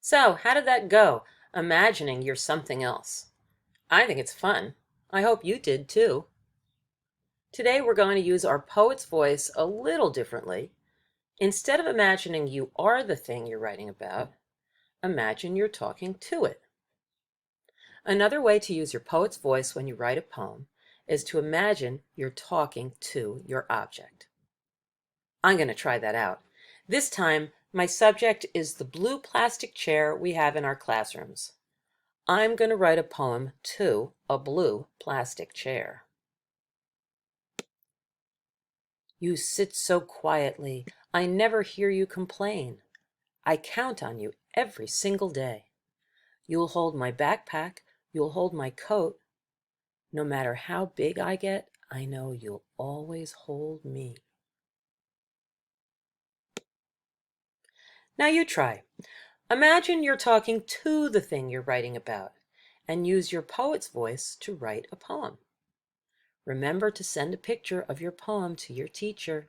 So, how did that go? Imagining you're something else. I think it's fun. I hope you did too. Today we're going to use our poet's voice a little differently. Instead of imagining you are the thing you're writing about, imagine you're talking to it. Another way to use your poet's voice when you write a poem is to imagine you're talking to your object. I'm going to try that out. This time, my subject is the blue plastic chair we have in our classrooms. I'm going to write a poem to a blue plastic chair. You sit so quietly, I never hear you complain. I count on you every single day. You'll hold my backpack, you'll hold my coat. No matter how big I get, I know you'll always hold me. Now you try. Imagine you're talking to the thing you're writing about and use your poet's voice to write a poem. Remember to send a picture of your poem to your teacher.